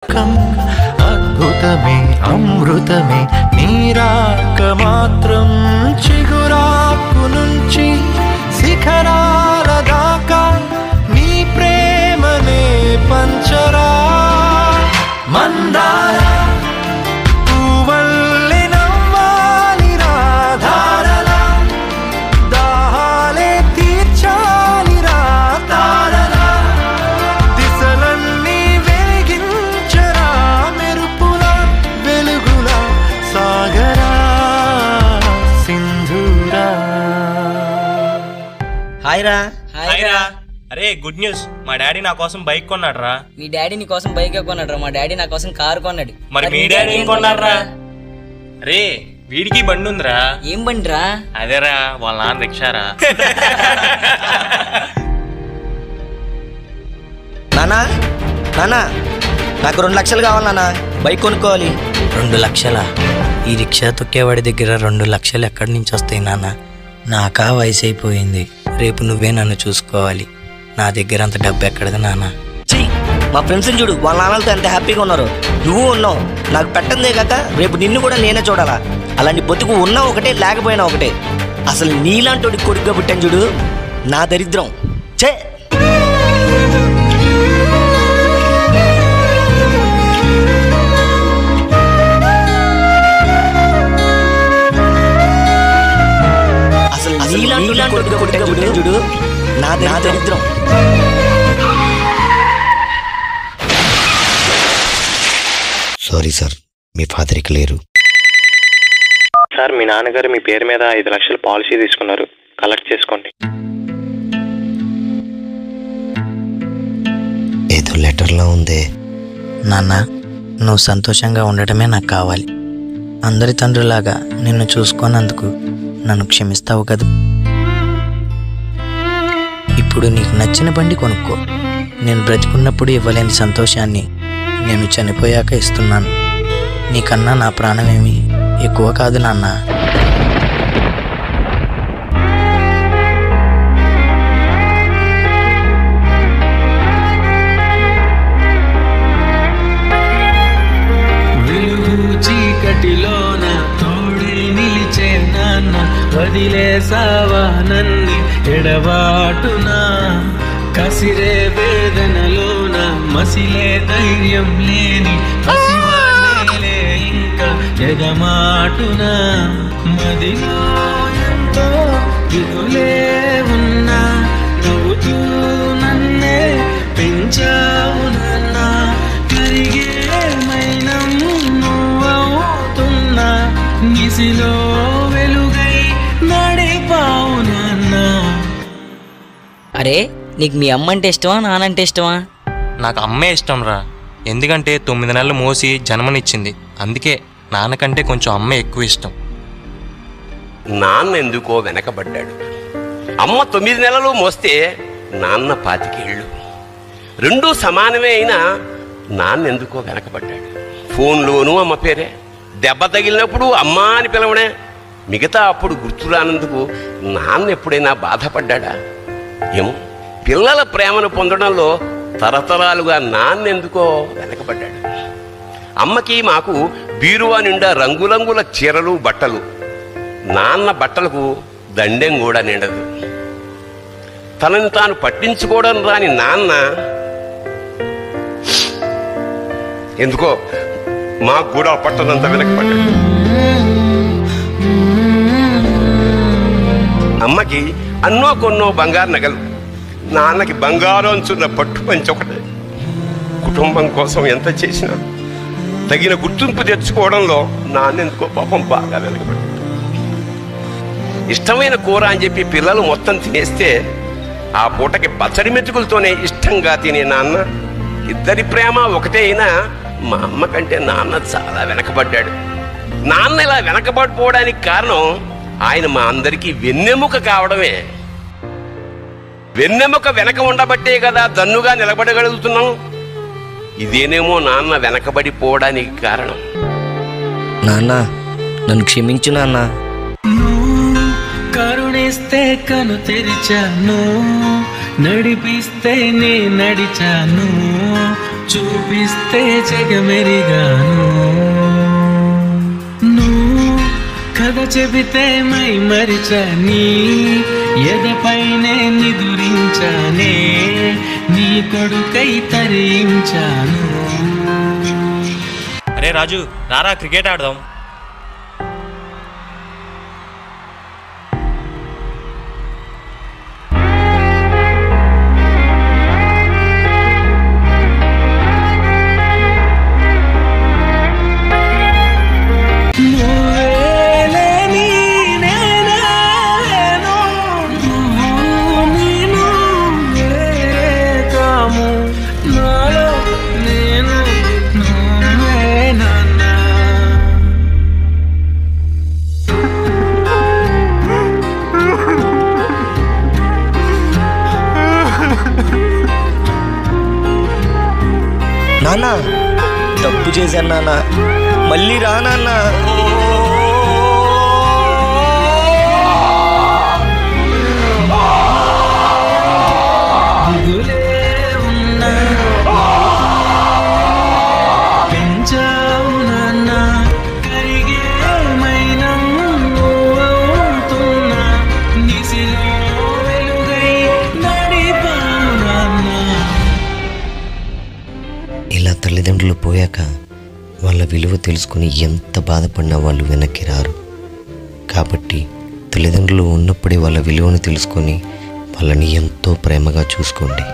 అద్భుతమే అమృతమే నీరాక మాత్రం చిగురాకు నుంచి శిఖరాల దాకా నీ ప్రేమనే పంచరా మందార పువ్వల్లె నవ్వాలి రాధారలా దాహాలే తీర్చాలి రాతారలా దిశలన్నీ వెలిగించరా మెరుపుల వెలుగుల సాగరా సింధూరా. హాయ్ రా. హాయ్ రా. అరే గుడ్ న్యూస్, మా డాడీ నా కోసం బైక్ కొన్నాడు రా. మీ డాడీ నీ కోసం బైక్ కొన్నాడు రా, మా డాడీ నా కోసం కారు కొన్నాడు. మరి మీ డాడీ ఏం కొన్నాడు రా? అరే వీడికి బండి ఉందిరా. ఏం బండి రా? అదేరా వాళ్ళ నాన్న రిక్షారా. నానా నానా నాకు 2 లక్షలు కావాలి నాన్న, బైక్ కొనుక్కోవాలి. 2 లక్షలా? ఈ రిక్షా తొక్కేవాడి దగ్గర 2 లక్షలు ఎక్కడి నుంచి వస్తాయి నాన్న? నాకా వయసు అయిపోయింది, రేపు నువ్వే నన్ను చూసుకోవాలి. నా దగ్గర అంత డబ్బు ఎక్కడది నాన్న? చెయ్యి, మా ఫ్రెండ్స్ని చూడు, వాళ్ళ నాన్నలతో ఎంత హ్యాపీగా ఉన్నారు. నువ్వు ఉన్నావు, నాకు పెట్టందే కాక రేపు నిన్ను కూడా నేనే చూడాలా. అలాంటి బతుకు ఉన్నా ఒకటే, లేకపోయినా ఒకటే. అసలు నీలాంటి కొడుకుగా పుట్టాను చూడు, నా దరిద్రం. చే అసలు నీలాంటి కొడుకుగా పుట్టాను చూడు, నా దరిద్రం. సారీ సార్, మీ ఫాదర్కి లేరు. సార్ మీ నాన్నగారు మీ పేరు మీద 5 లక్షల పాలసీ తీసుకున్నారు, కలెక్ట్ చేసుకోండి. ఏదో లెటర్లో ఉందే. నాన్న, నువ్వు సంతోషంగా ఉండటమే నాకు కావాలి. అందరి తండ్రిలాగా నిన్ను చూసుకున్నందుకు నన్ను క్షమిస్తావు కదా. ఇప్పుడు నీకు నచ్చిన బండి కొనుక్కో. నేను బ్రతికున్నప్పుడు ఇవ్వలేని సంతోషాన్ని నేను చనిపోయాక ఇస్తున్నాను. నీకన్నా నా ప్రాణమేమి ఎక్కువ కాదు నాన్న. చీకటిలోన తోడే నిలిచే నాన్న, వదిలేసావా నన్ని ఎడబాటునా. కసిరే వేదనలోన మసిలే ధైర్యం లేని పసివాణేలే ఇంకా ఎగమాటునా. మదిలో ఎంతో దిగులే ఉన్నా, నవ్వుతూ నన్నే పెంచావు నాన్న. కరిగే మైనం నువ్వవుతున్నా, నిసిలో వెలుగై నడిపావు నాన్న. అరే నీకు మీ అమ్మ అంటే ఇష్టమా, నానంటే ఇష్టమా? నాకు అమ్మే ఇష్టం రా, ఎందుకంటే 9 నెలలు మోసి జన్మనిచ్చింది. అందుకే నాన్నకంటే కొంచెం అమ్మే ఎక్కువ ఇష్టం. నాన్న ఎందుకో వెనకబడ్డాడు. అమ్మ 9 నెలలు మోస్తే నాన్న 25 ఏళ్ళు. రెండూ సమానమే అయినా నాన్న ఎందుకో వెనకబడ్డాడు. ఫోన్లోనూ అమ్మ పేరే, దెబ్బ తగిలినప్పుడు అమ్మా అని పిలవడే. మిగతా అప్పుడు గుర్తురానందుకు నాన్న ఎప్పుడైనా బాధపడ్డా? ఏమో, పిల్లల ప్రేమను పొందడంలో తరతరాలుగా నాన్న ఎందుకో వెనకబడ్డాడు. అమ్మకి మాకు బీరువా నిండా రంగురంగుల చీరలు బట్టలు, నాన్న బట్టలకు దండెం కూడా నిండదు. తనని తాను పట్టించుకోవడం రాని నాన్న ఎందుకో మాకు కూడా పట్టనంత వెనకబడ్డాడు. అమ్మకి అన్నో కొన్నో బంగారు నగలు, నాన్నకి బంగారం అంచున్న పట్టు పంచి ఒకటే. కుటుంబం కోసం ఎంత చేసినా తగిన గుర్తింపు తెచ్చుకోవడంలో నాన్నెందుకో పాపం బాగా వెనకబడ్డాడు. ఇష్టమైన కూర అని చెప్పి పిల్లలు మొత్తం తినేస్తే ఆ పూటకి పచ్చడి మెతుకులతోనే ఇష్టంగా తినే నాన్న. ఇద్దరి ప్రేమ ఒకటే అయినా మా అమ్మ కంటే నాన్న చాలా వెనకబడ్డాడు. నాన్న ఇలా వెనకబడిపోవడానికి కారణం ఆయన మా అందరికీ వెన్నెముక కావడమే. వెన్నెముక వెనక ఉండబట్టే కదా దన్నుగా నిలబడగలుగుతున్నాం. ఇదేనేమో నాన్న వెనకబడిపోవడానికి కారణం. నాన్న నన్ను క్షమించు నాన్న. కరుణిస్తే కను తెరిచాను, నడిపిస్తే నే నడిచాను, చూపిస్తే జగమెరిగాను. నువ్వు కథ చెబితే మై మరిచని ఎదపైనే నిదురించానే, నీ కొడుకై తరించాను. అరే రాజు, రారా క్రికెట్ ఆడదాం. నాన్న తప్పు చేశాను నాన్న, మళ్ళీ రా నాన్న. పెంచావు నాన్న కరిగే మైనం నువ్వవుతున్నా, నిసిలో వెలుగై నడిపావు నాన్న. ఇలా తల్లిదండ్రులు పోయాక వాళ్ళ విలువ తెలుసుకుని ఎంత బాధపడినా వాళ్ళు వెనక్కి రారు. కాబట్టి తల్లిదండ్రులు ఉన్నప్పుడే వాళ్ళ విలువను తెలుసుకొని వాళ్ళని ఎంతో ప్రేమగా చూసుకోండి.